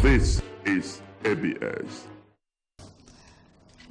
This is ABS.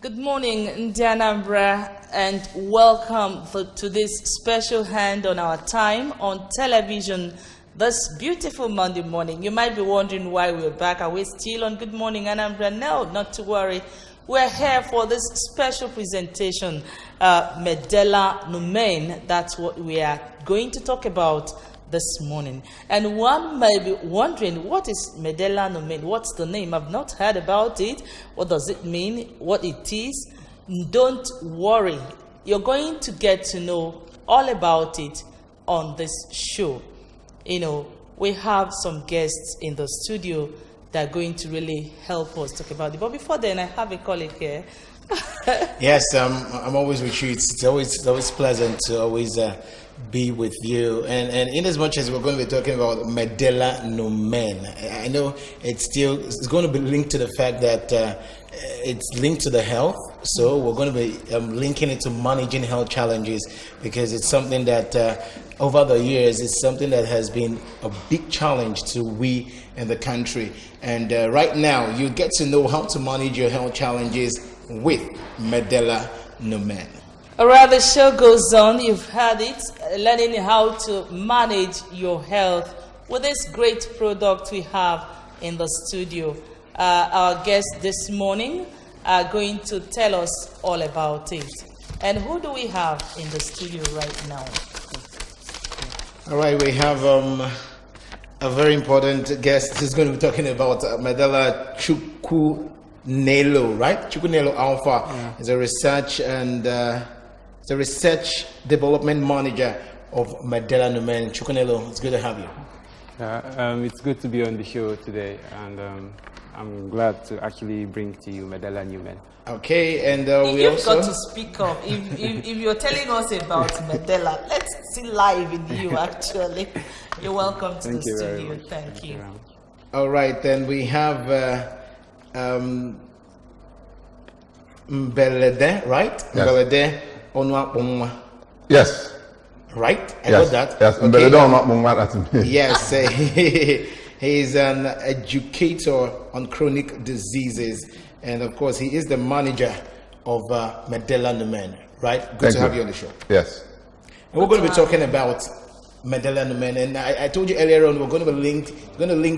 Good morning, Anambra, and welcome to this special hand on our time on television this beautiful Monday morning. You might be wondering why we're back. Are we still on Good Morning Anambra? No, not to worry. We're here for this special presentation, Medela Numen. That's what we are going to talk about this morning. And one may be wondering, what is Medela Numen? What's the name? I've not heard about it. What does it mean? What it is? Don't worry. You're going to get to know all about it on this show. You know, we have some guests in the studio that are going to really help us talk about it. But before then, I have a colleague here. Yes, I'm always with you. It's always pleasant to always be with you. And in as much as we're going to be talking about Medela Numen, I know it's going to be linked to the fact that it's linked to the health. So we're going to be linking it to managing health challenges, because it's something that over the years, it's something that has been a big challenge to we in the country. And right now, you get to know how to manage your health challenges with Medela Numen. Alright, the show goes on. You've heard it, learning how to manage your health with this great product we have in the studio. Our guests this morning are going to tell us all about it. And who do we have in the studio right now? All right, we have a very important guest who's going to be talking about Medela Chukwunelo, right? Chukwunelo Alpha is a research and the research development manager of Medela Numen. Chukwunelo, it's good to have you. It's good to be on the show today, and I'm glad to actually bring to you Medela Numen. Okay, and you've got to speak up. If you're telling us about Medela, let's see live in you. Actually, you're welcome to the studio. Thank you. All right, then we have Mbelede, right? Yes. Mbelede Onwapongwa. Yes. Right? I Yes. got that. Yes. Okay. Mbelede Onwapongwa, that's me. Yes. He's an educator on chronic diseases. And of course, he is the manager of Medela Numen, right? Good to have you on the show. Yes. And we're going to be talking about Medela Numen. And I told you earlier on, we're going to link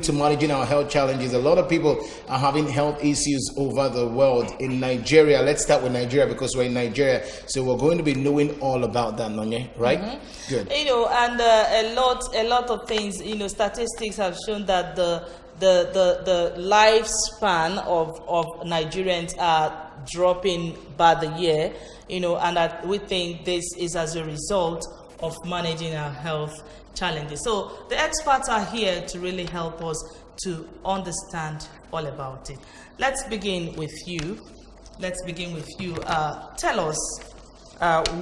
to managing our health challenges. A lot of people are having health issues over the world. In Nigeria, let's start with Nigeria because we're in Nigeria. So we're going to be knowing all about that, Nonye, right? Mm-hmm. Good. You know, and a lot of things, you know, statistics have shown that the lifespan of Nigerians are dropping by the year, you know, and that we think this is as a result of managing our health challenges. So the experts are here to really help us to understand all about it. Let's begin with you. Tell us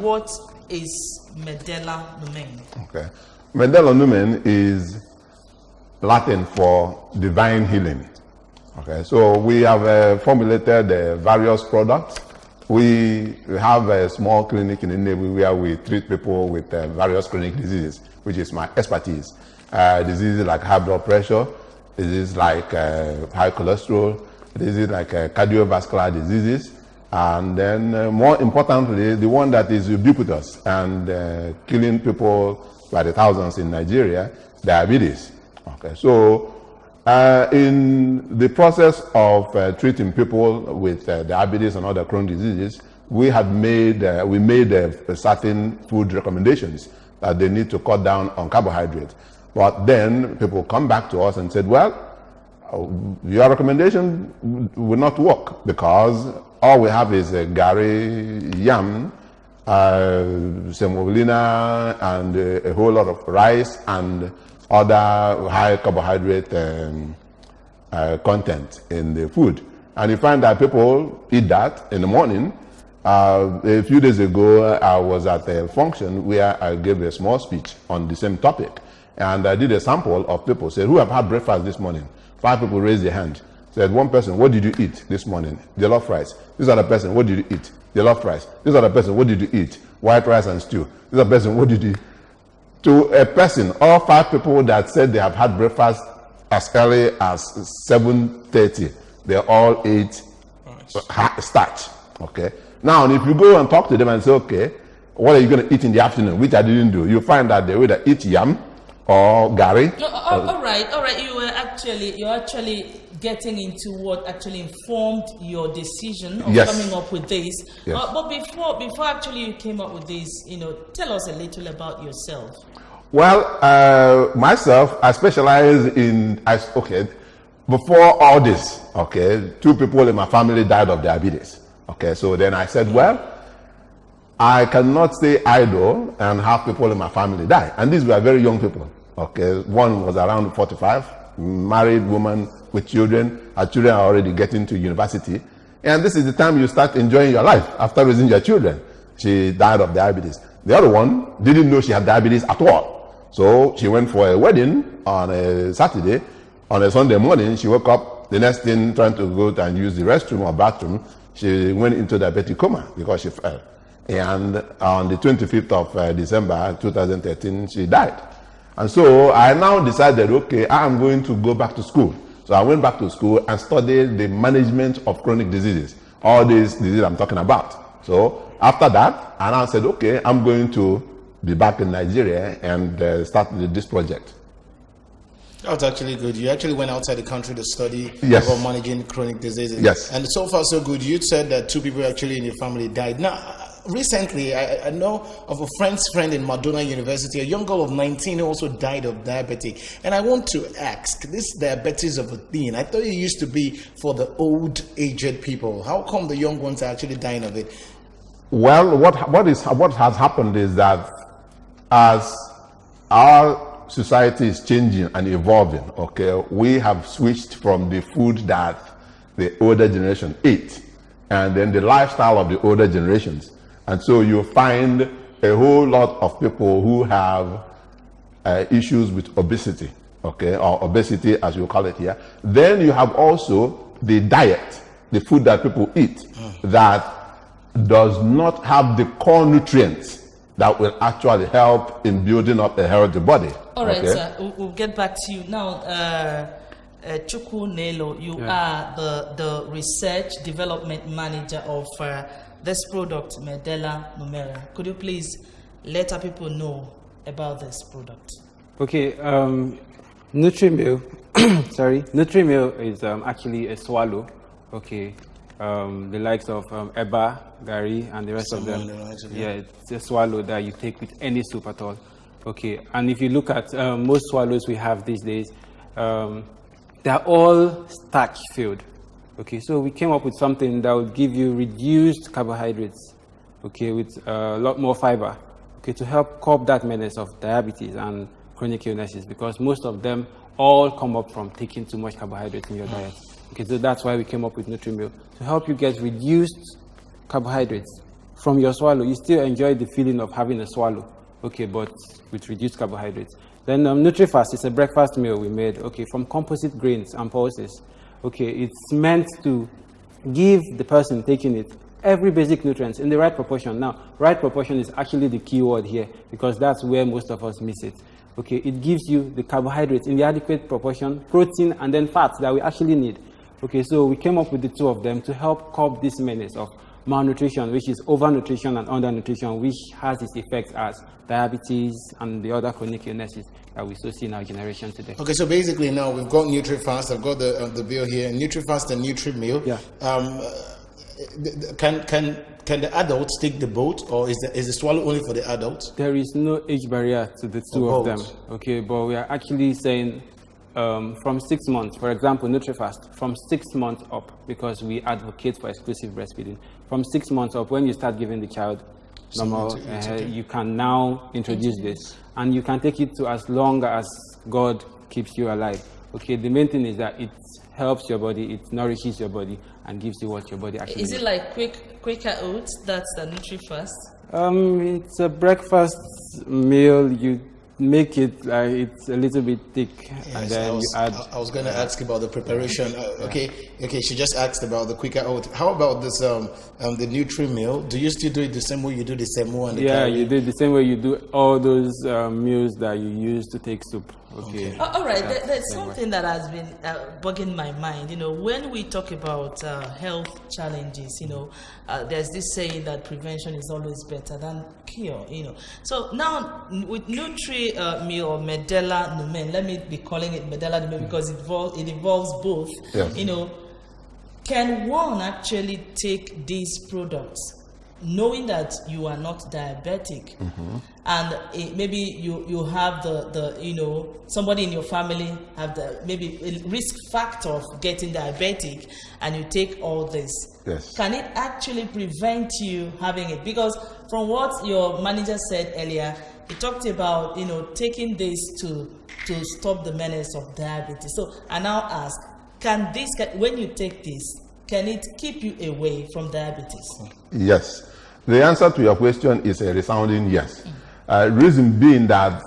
what is Medela Numen? Okay. Medela Numen is Latin for divine healing. Okay, so we have formulated various products. We have a small clinic in Anambra where we treat people with various chronic diseases, which is my expertise. Diseases like high blood pressure, diseases like high cholesterol, diseases like cardiovascular diseases, and then more importantly, the one that is ubiquitous and killing people by the thousands in Nigeria, diabetes. Okay, so in the process of treating people with diabetes and other chronic diseases, we made certain food recommendations that they need to cut down on carbohydrates. But then people come back to us and said, well, your recommendation will not work because all we have is gari, yam, semolina, and a whole lot of rice and other high carbohydrate content in the food. And you find that people eat that in the morning. A few days ago, I was at a function where I gave a small speech on the same topic. And I did a sample of people, said, who have had breakfast this morning? 5 people raised their hand. Said, one person, what did you eat this morning? Jollof rice. This other person, what did you eat? Jollof rice. This other person, what did you eat? White rice and stew. This other person, what did you eat? To a person, all 5 people that said they have had breakfast as early as 7:30. They all ate starch. Okay. Now, if you go and talk to them and say, okay, what are you going to eat in the afternoon, which I didn't do, you find that they will either eat yam or gari. No, all right. You're actually getting into what actually informed your decision of Yes. coming up with this. Yes. But before actually you came up with this, tell us a little about yourself. Well, myself, I specialize in, before all this, okay, 2 people in my family died of diabetes. Okay, so then I said, well, I cannot stay idle and have people in my family die. And these were very young people. Okay, one was around 45, married woman with children. Her children are already getting to university. And this is the time you start enjoying your life after raising your children. She died of diabetes. The other one didn't know she had diabetes at all. So she went for a wedding on a Saturday. On a Sunday morning, she woke up, the next thing trying to go and use the restroom or bathroom, she went into diabetic coma because she fell. And on the 25th of December 2013, she died. And so I now decided, okay, I'm going to go back to school. So I went back to school and studied the management of chronic diseases, all these diseases I'm talking about. So after that, I now said, okay, I'm going to be back in Nigeria and start this project. That's actually good. You actually went outside the country to study Yes. about managing chronic diseases. Yes. And so far, so good. You said that 2 people actually in your family died. Now, recently, I know of a friend's friend in Madonna University, a young girl of 19 who also died of diabetes. And I want to ask, this diabetes of a thing, I thought it used to be for the old, aged people. How come the young ones are actually dying of it? Well, what has happened is that as our society is changing and evolving, okay, we have switched from the food that the older generation ate and then the lifestyle of the older generations. And so you find a whole lot of people who have issues with obesity, okay, or obesity as you call it here. Then you have also the diet, the food that people eat that does not have the core nutrients that will actually help in building up a healthy body. All right, okay? sir. We'll get back to you now. Chukwu Nelo, you are the research development manager of this product, Medela Numera. Could you please let our people know about this product? Okay, Nutrimil, sorry, Nutrimil is actually a swallow. Okay, the likes of Eba, Gary, and the rest of them. Yeah, it's a swallow that you take with any soup at all. Okay, and if you look at most swallows we have these days, they're all starch filled. Okay, so we came up with something that would give you reduced carbohydrates, okay, with a lot more fiber, okay, to help curb that menace of diabetes and chronic illnesses, because most of them all come up from taking too much carbohydrates in your diet. Okay, so that's why we came up with Nutrimil, to help you get reduced carbohydrates from your swallow. You still enjoy the feeling of having a swallow, okay, but with reduced carbohydrates. Then NutriFast is a breakfast meal we made, okay, from composite grains and pulses. Okay, it's meant to give the person taking it every basic nutrients in the right proportion. Now, right proportion is actually the key word here, because that's where most of us miss it. Okay, it gives you the carbohydrates in the adequate proportion, protein, and then fats that we actually need. Okay, so we came up with the 2 of them to help curb this menace of malnutrition, which is overnutrition and undernutrition, which has its effects as diabetes and the other chronic illnesses that we so see in our generation today. Okay, so basically now we've got NutriFast. I've got the bill here. NutriFast and Nutrimil. Yeah. Can the adults take the boat, or is the swallow only for the adults? There is no age barrier to the 2 of them. Okay, but we are actually saying from 6 months, for example, NutriFast, from 6 months up, because we advocate for exclusive breastfeeding. From 6 months up, when you start giving the child normal, you can now introduce this, and you can take it to as long as God keeps you alive. Okay, the main thing is that it helps your body, it nourishes your body, and gives you what your body actually needs. Is it like Quaker Oats? That's the NutriFast? It's a breakfast meal. You make it like it's a little bit thick, Yes, and then you add. I was going to ask about the preparation. Okay. She just asked about the Quaker Oat. How about this? The Nutrimil. Do you still do it the same way you do the semo and the Yeah, curry? you do it the same way you do all those meals that you use to take soup. Okay. All right, there's something that has been bugging my mind. When we talk about health challenges, there's this saying that prevention is always better than cure. So now with Nutri-Mill or Medela Numen, let me be calling it Medela Numen because it involves both. Yes. Can one actually take these products knowing that you are not diabetic, and maybe you have the somebody in your family have the maybe a risk factor of getting diabetic, and you take all this? Yes. Can it actually prevent you having it? Because from what your manager said earlier, he talked about taking this to stop the menace of diabetes. So I now ask, when you take this, can it keep you away from diabetes? Yes. The answer to your question is a resounding yes. Reason being that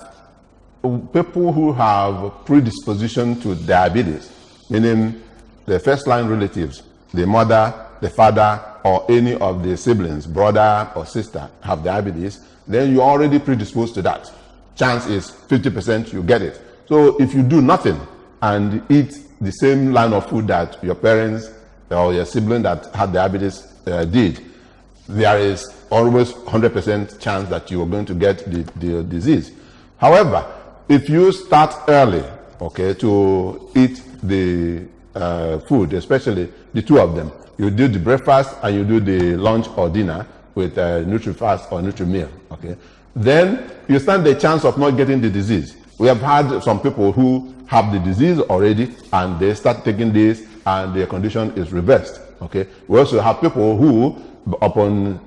people who have predisposition to diabetes, meaning the first line relatives, the mother, the father, or any of the siblings, brother or sister have diabetes, then you're already predisposed to that. Chance is 50% you get it. So if you do nothing and eat the same line of food that your parents or your sibling that had diabetes did, there is always 100% chance that you are going to get the disease. However, if you start early, to eat the food, especially the two of them, you do the breakfast and you do the lunch or dinner with NutriFast or Nutri-Mill, then you stand the chance of not getting the disease. We have had some people who have the disease already and they start taking this and their condition is reversed. We also have people who, upon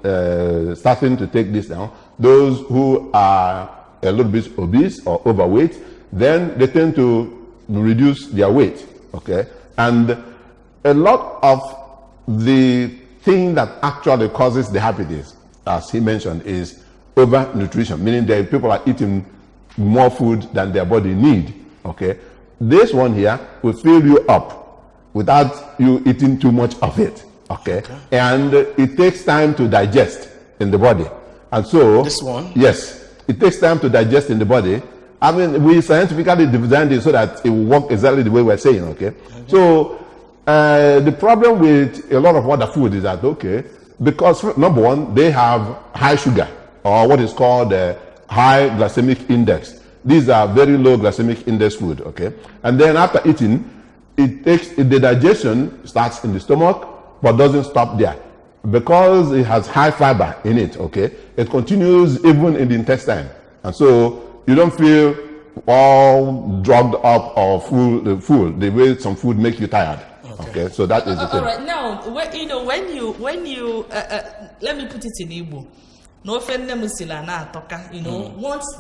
starting to take this now, those who are a little bit obese or overweight, then they tend to reduce their weight. And a lot of the thing that actually causes diabetes, as he mentioned, is overnutrition, meaning that people are eating more food than their body need. This one here will fill you up without you eating too much of it. And it takes time to digest in the body. And so this one? Yes, it takes time to digest in the body. I mean, we scientifically designed it so that it will work exactly the way we're saying. So the problem with a lot of other food is that because number one, they have high sugar, or what is called high glycemic index. These are very low glycemic index food. And then after eating, the digestion starts in the stomach, but doesn't stop there. Because it has high fiber in it, it continues even in the intestine. And so you don't feel all drugged up or full the way some food makes you tired. So that is the thing. All right, now, when you let me put it in Igbo. Once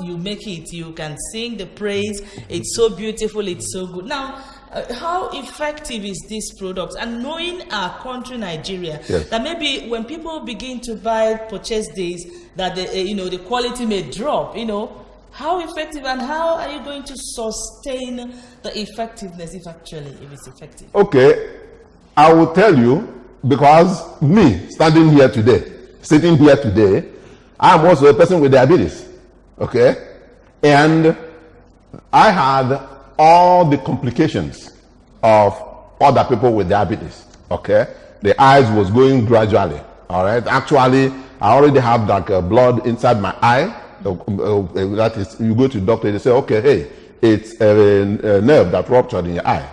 you make it, you can sing the praise. It's so beautiful, it's so good. Now, how effective is this product? And knowing our country, Nigeria, that maybe when people begin to purchase this, that the quality may drop. How effective and how are you going to sustain the effectiveness if it's effective? I will tell you, because me sitting here today, I'm also a person with diabetes. And I had all the complications of other people with diabetes. The eyes was going gradually. Actually, I already have blood inside my eye. That is, you go to the doctor, they say, hey, it's a nerve that ruptured in your eye.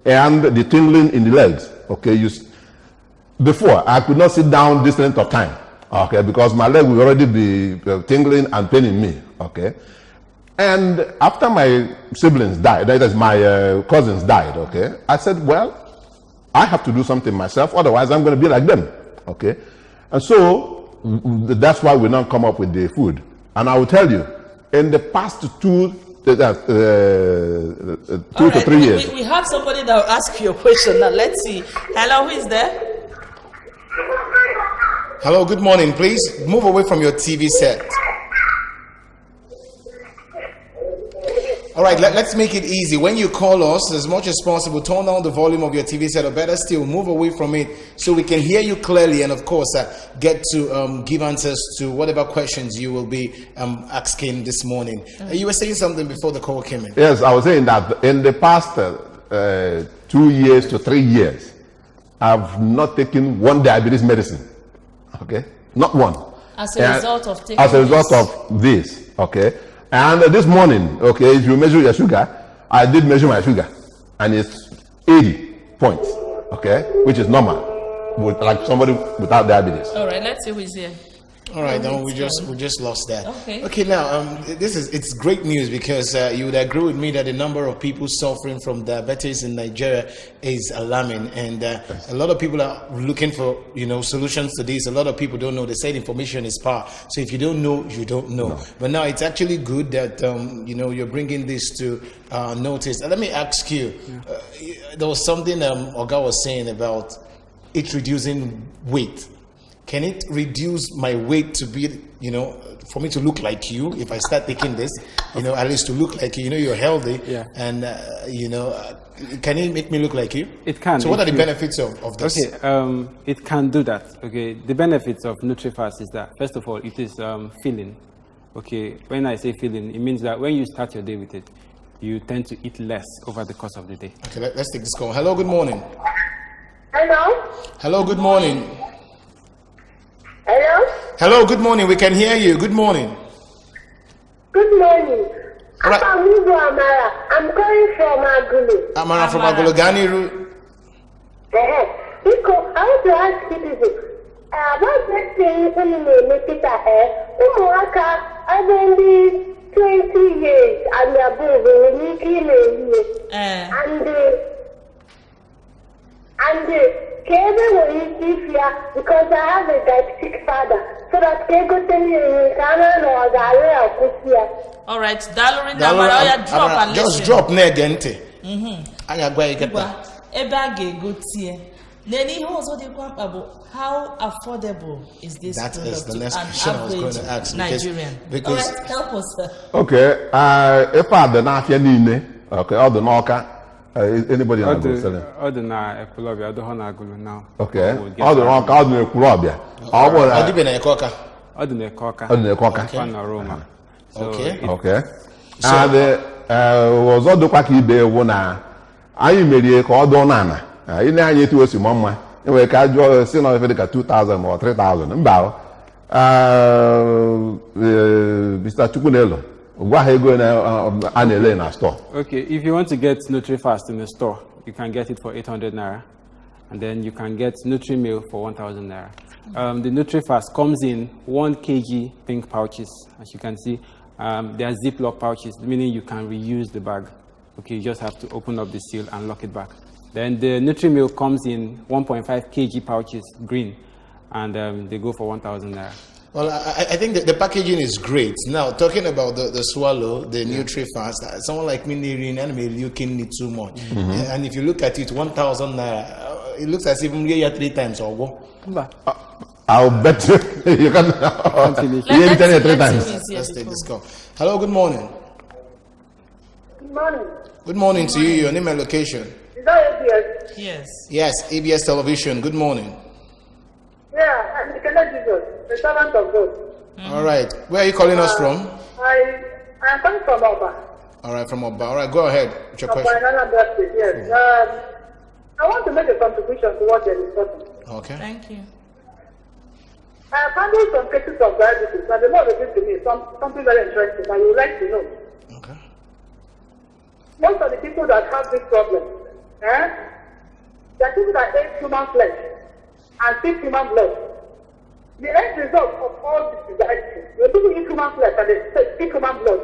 And the tingling in the legs. Before, I could not sit down this length of time. Because my leg will already be tingling and paining me. And after my siblings died, that is my cousins died. I said, well, I have to do something myself, otherwise I'm going to be like them. And so that's why we now come up with the food. And I will tell you, in the past 2 to 3 years. We have somebody that will ask you a question. Now let's see. Hello, who is there? Hello, good morning. Please move away from your TV set. All right, let's make it easy. When you call us, as much as possible, turn down the volume of your TV set, or better still, move away from it so we can hear you clearly, and of course, get to give answers to whatever questions you will be asking this morning. You were saying something before the call came in. Yes, I was saying that in the past 2 years to 3 years, I've not taken one diabetes medicine. Okay, not one. As a result of taking as a result of this. Okay, and this morning, okay, if you measure your sugar, I did measure my sugar, and it's 80 points. Okay, which is normal, with like somebody without diabetes. All right, let's see who is here. All right, then we just lost that. Okay. Okay, now it's great news, because you would agree with me that the number of people suffering from diabetes in Nigeria is alarming, and a lot of people are looking for solutions to this. A lot of people don't know. They said information is power. So if you don't know, you don't know. No. But now it's actually good that you're bringing this to notice. And let me ask you, there was something Oga was saying about it reducing weight. Can it reduce my weight to be, for me to look like you if I start taking this, at least to look like you, you're healthy, and, can it make me look like you? It can. So what are the benefits of this? Okay, it can do that. Okay, the benefits of NutriFast is that, first of all, it is filling. Okay, when I say filling, it means that when you start your day with it, you tend to eat less over the course of the day. Okay, let's take this call. Hello, good morning. Hello? Hello, good morning. Hello? Hello, good morning. We can hear you. Good morning. Good morning. Right. I'm Amara. I'm calling from Agulu. Amara from Agulu. Ganiru. Because I want to ask you this. About that thing when you make it ahead, Umuaka, I've been 20 years and you're above, because I have a diabetic father, so that they go tell me All right, Dalorin Amara, drop and just listen. drop negente. I go get that. Ebage good tier. Then he also about how affordable is this That product is the to next an question I was going to average ask, Nigerian? because All right, help us, sir. Okay, if I the Nafia Nine, okay, all the Noka, anybody All not go selling. the na Ekulobia, the Honagulu now. Okay, all the Noka, all the Kurabia. All I'll be in a coca. All the Nekoka. All the Coca. Fan aroma. So Okay. Okay. And was all the Quacky Bay one. I made a call Donana. In the year to us, Mamma. And we can draw a sin of 2,000 or 3,000. And bow. Mr. Chukunello. Why go in an Elena store? Okay, if you want to get NutriFast in the store, you can get it for 800 naira, and then you can get NutriMeal for 1,000 naira. The NutriFast comes in 1 kg pink pouches, as you can see. They are Ziploc pouches, meaning you can reuse the bag. Okay, you just have to open up the seal and lock it back. Then the NutriMeal comes in 1.5 kg pouches, green, and they go for 1,000 naira. Well, I think that the packaging is great. Now, talking about the swallow, the NutriFast, someone like me, you can need too much. And if you look at it, 1,000 naira, it looks as if you 3 times or go. I'll bet you can finish. eat it 3 times. Let's take this call. Hello, good morning. Good morning. Good morning to you. Your name and location. Is that ABS? Yes. Yes, ABS Television. Good morning. Yeah, I'm the Jesus, the servant of God. All right. Where are you calling us from? I'm coming from Oba. All right, from Oba. All right, go ahead with your Oba question. in Anambra State, yes. I want to make a contribution to what you're discussing. Okay. Thank you. I have handled some cases of diabetes, and the Lord revealed to me something very interesting that you would like to know. Okay. Most of the people that have this problem, they are people that eat human flesh and feed human blood. The end result of all this is diabetes. When people eat human flesh and they feed human blood,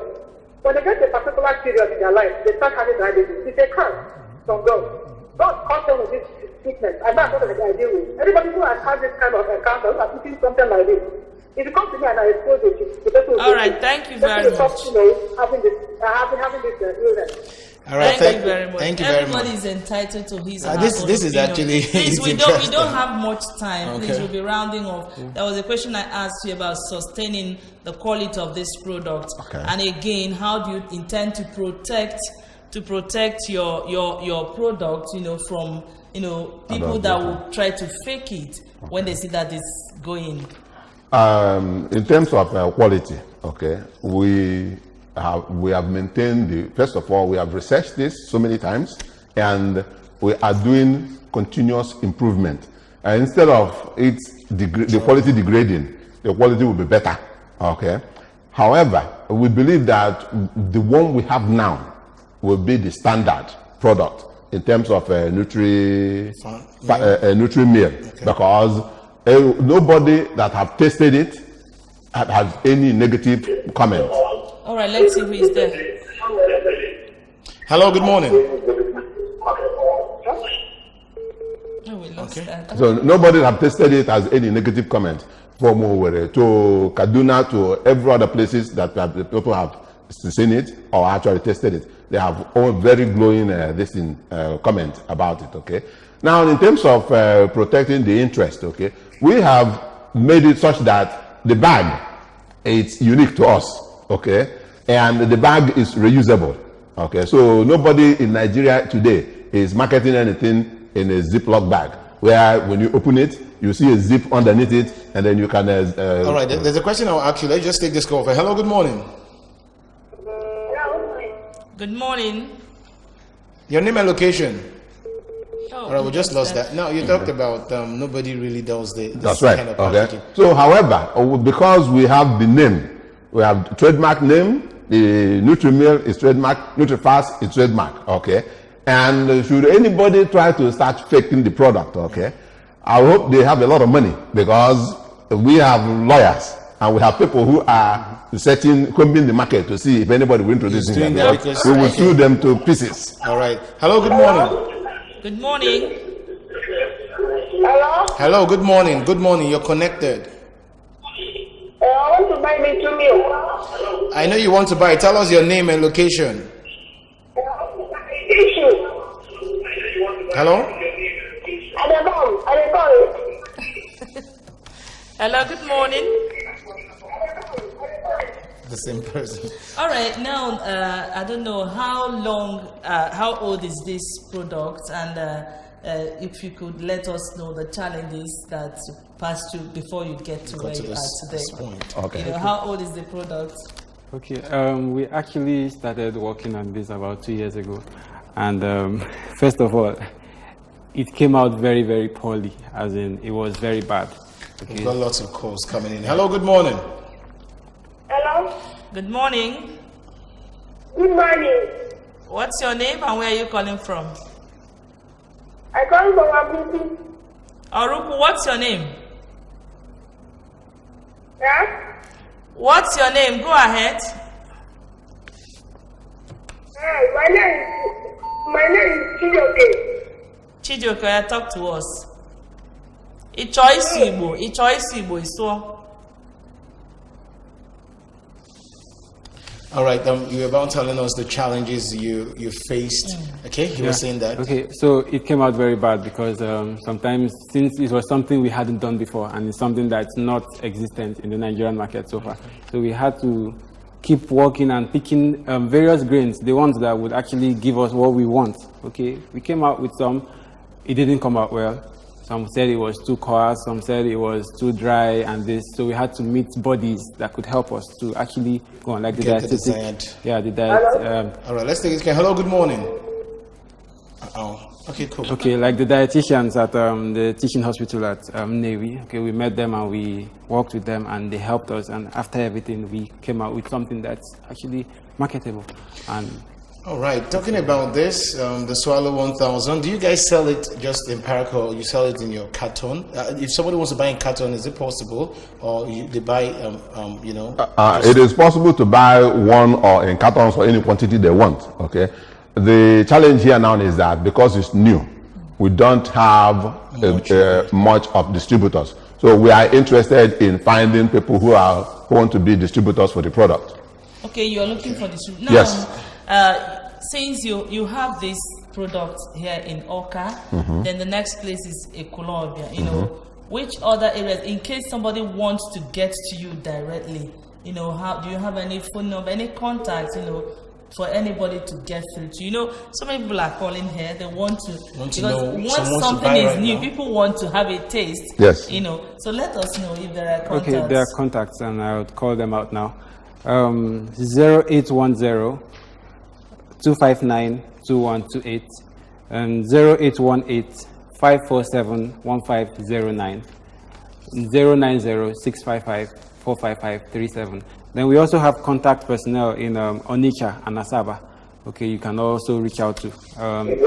when they get a particular period in their life, they start having diabetes. It's a curse from God. God caused them with this sickness, and that's what they deal with. Anybody who has had this kind of encounter, who are eating something like this, If you come to me and I expose it, the person will All right, thank you very much. Having this illness. All right, Thank you very much. Thank you very much. Everybody is entitled to his. This is actually. Please, we don't have much time. Okay. Please, we'll be rounding off. There was a question I asked you about sustaining the quality of this product. Okay. And again, how do you intend to protect your product? From people that will try to fake it when they see that it's going. In terms of quality, okay, we have maintained first of all, we have researched this so many times, and we are doing continuous improvement. Instead of the quality degrading, the quality will be better, okay? However, we believe that the one we have now will be the standard product in terms of nutri meal, okay. Because nobody that have tasted it has any negative comment. All right, let's see who is there. Hello, good morning. Oh, we lost that. So nobody have tasted it as any negative comment. From Owerri to Kaduna to every other places that the people have seen it or actually tasted it, they have all very glowing comment about it. Okay. Now, in terms of protecting the interest, okay, we have made it such that the bag is unique to us. Okay, and the bag is reusable. Okay, so nobody in Nigeria today is marketing anything in a Ziploc bag, where when you open it, you see a zip underneath it, and then you can. All right, there's a question I'll ask you. Let's just take this call. Hello, good morning. Good morning. Your name and location. Oh, all right, we just lost that. Now you talked about nobody really does this That's right. kind of packaging. Okay. So, however, because we have the name. We have trademark name, the Nutri-Meal is trademark, Nutri-Fast is trademark, okay? And should anybody try to start faking the product, okay? I hope they have a lot of money, because we have lawyers and we have people who are combing the market to see if anybody will introduce it. We will sue them to pieces. All right. Hello, good morning. Good morning. Hello? Hello, good morning. Good morning. You're connected. I want to buy Nutri-Meal. I know you want to buy. Tell us your name and location. Hello? Hello, good morning. The same person. All right, now I don't know how old is this product, and if you could let us know the challenges that you passed through before you get to where you are today. Okay. How old is the product? Okay, we actually started working on this about 2 years ago, and first of all, it came out very, very poorly, as in it was very bad. Okay. We've got lots of calls coming in. Hello, good morning. Hello? Good morning. Good morning. What's your name and where are you calling from? I call from Abuku. Arupu, what's your name? Yeah? What's your name? Go ahead. My name is Chijoke. Chijoke, talk to us. Ichoisibo is so. All right, you were about telling us the challenges you faced. Okay, you were saying that. Okay, so it came out very bad because sometimes, since it was something we hadn't done before, and it's something that's not existent in the Nigerian market so far, so we had to keep working and picking various grains, the ones that would actually give us what we want. Okay, we came out with some. It didn't come out well. Some said it was too coarse, some said it was too dry, and this. So we had to meet bodies that could help us to actually go on, like the dietetic. Yeah, the diet. All right, let's take it. Hello, good morning. Okay, cool. Okay, like the dietitians at the teaching hospital at Navy. Okay, we met them and we worked with them, and they helped us. And after everything, we came out with something that's actually marketable. And all right, talking about this, the Swallow 1000, do you guys sell it just in Paraco, or you sell it in your carton? If somebody wants to buy in carton, is it possible? Or they buy, it is possible to buy one or in cartons or any quantity they want, okay? The challenge here now is that because it's new, we don't have much of distributors. So we are interested in finding people who want to be distributors for the product. Okay, you are looking for distributors. Yes. Since you have this product here in Oka, then the next place is Ekulobia. You know, which other areas, in case somebody wants to get to you directly, you know, do you have any phone number, any contacts, you know, for anybody to get through to? You know, so many people are calling here, they want to because once something is new, people want to have a taste. Yes. You know, so let us know if there are contacts. Okay, there are contacts, and I would call them out now. 0810 259 2128 and 0818 547 1509, 090 655 45537. Then we also have contact personnel in Onitsha and Asaba. Okay, you can also reach out to. All right.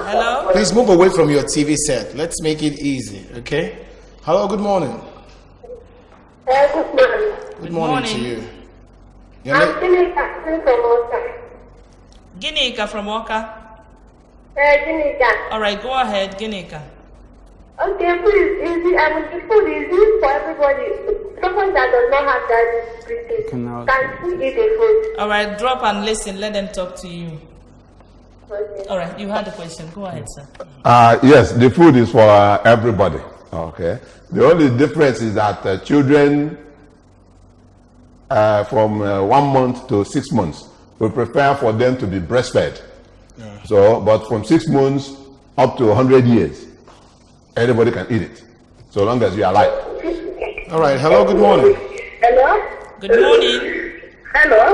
Hello? Please move away from your TV set. Let's make it easy, okay? Hello, good morning. Good morning. Good morning to you. Your I'm name? Ginika from Oka. Ginika from Oka. Ginika. All right, go ahead, Ginika. Okay, please, the food is it for everybody? Someone that does not have that Can she eat the food? All right, drop and listen. Let them talk to you. Okay. All right, you had a question. Go ahead, sir. Yes, the food is for everybody. Okay. The only difference is that children from 1 month to 6 months, we prefer for them to be breastfed. Yeah. So, but from 6 months up to 100 years, anybody can eat it, so long as you are alive. All right. Hello, good morning. Hello? Good morning. Hello?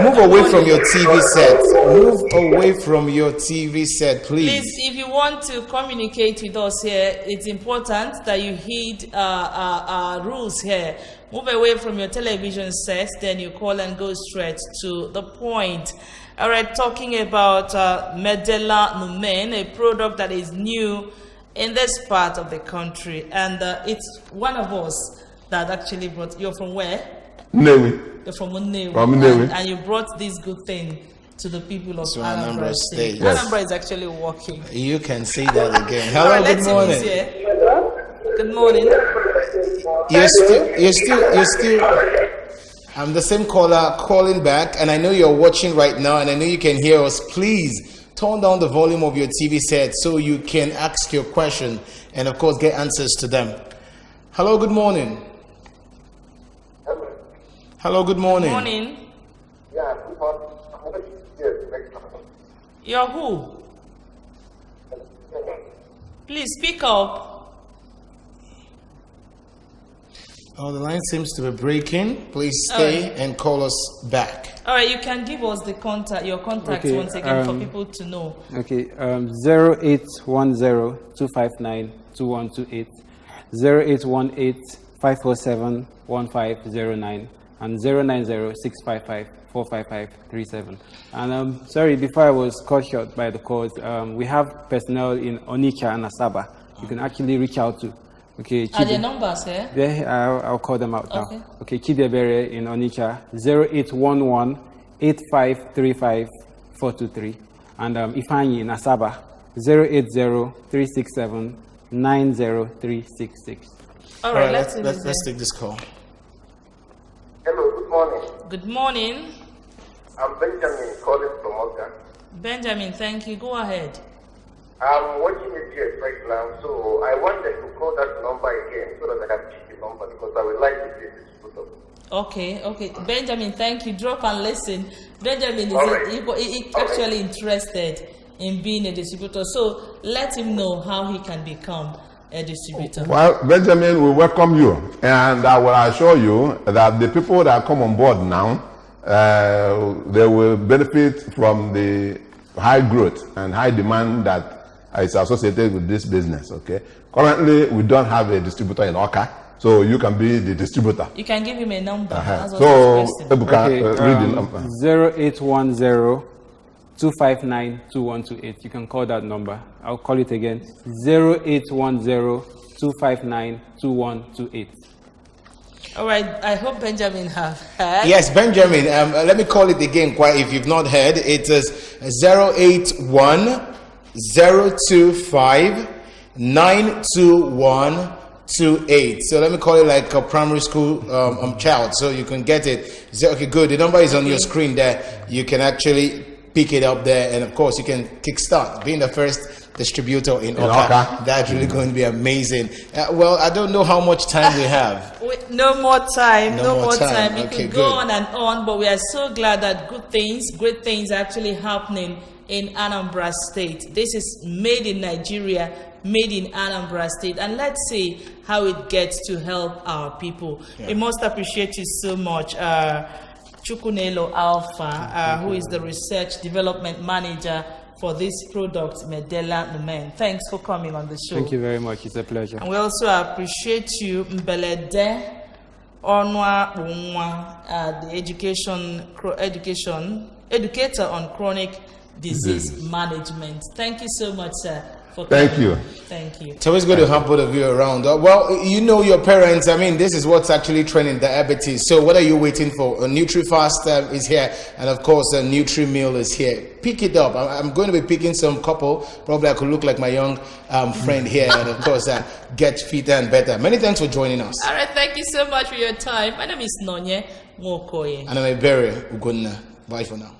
Move away from your TV set. Move away from your TV set, please. Please, if you want to communicate with us here, it's important that you heed our rules here. Move away from your television set, then you call and go straight to the point. All right, talking about Medela Numen, a product that is new in this part of the country, and it's one of us that actually brought. You're from where? Newi. You're from Nnewi. From Nnewi. And you brought this good thing to the people of To Anambra Anambra State. Yes. Anambra is actually working. You can say that again. Hello, All right, good let's see who's morning. here. Good morning. You're still. I'm the same caller calling back, and I know you're watching right now, and I know you can hear us. Please turn down the volume of your TV set so you can ask your question and, of course, get answers to them. Hello, good morning. Hello, good morning. Morning. Yeah, good morning. You're who? Please speak up. Oh, the line seems to be breaking. Please stay and call us back. All right, you can give us the contact, your contacts Okay, once again for people to know. Okay, 0810 259 2128, 0818 547 1509, and 090 655 45537. And sorry, before I was cut short by the calls, we have personnel in Onitsha and Asaba. You can actually reach out to. Okay, Are there numbers here? Yeah, I'll call them out now. Okay. Okay, Chidebere in Onitsha, 0811 8535 423. And Ifeanyi in Asaba, 080 367 90366. All All right, right, let's let's take this call. Hello, good morning. Good morning. I'm Benjamin calling from Oka. Benjamin, thank you. Go ahead. I'm watching it here right now, so I wanted to call that number again so that I can pick the number because I would like to see this photo. Okay. Benjamin, thank you. Drop and listen. Benjamin is All right. actually interested in being a distributor. So let him know how he can become a distributor. Well, Benjamin, we welcome you, and I will assure you that the people that come on board now, they will benefit from the high growth and high demand that is associated with this business. Okay. Currently, we don't have a distributor in Oka, so you can be the distributor. You can give him a number. That's what So, his question. Ebuka, Okay, read the number. 0810 259 2128. You can call that number. I'll call it again. 0810 259 2128. All right. I hope Benjamin have heard. Yes, Benjamin, let me call it again if you've not heard. It is 081 025 92128. So let me call it like a primary school child, so you can get it. Say, okay, good. The number is on your screen there. You can actually pick it up there, and of course, you can kickstart being the first distributor in Oka. That's really going to be amazing. Well, I don't know how much time we have. No more time. No more time. You Okay, can go good. on and on, but we are so glad that great things are actually happening in Anambra State. This is made in Nigeria, made in Anambra State, and let's see how it gets to help our people. We must appreciate you so much. Chukunelo Alpha, who is the Research Development Manager for this product, Medela Numen. Thanks for coming on the show. Thank you very much. It's a pleasure. And we also appreciate you, Mbelede Onwa Unwa, the educator on chronic disease management. Thank you so much, sir. Thank you. Thank you. It's always good to have both of you around. Well, you know your parents. I mean, this is what's actually trending diabetes. So what are you waiting for? A NutriFast is here, and of course, a NutriMeal is here. Pick it up. I'm going to be picking some couple. Probably I could look like my young friend here, and of course, get fitter and better. Many thanks for joining us. All right, thank you so much for your time. My name is Nonye Mokoye. And I'm a Berry Ugonna. Bye for now.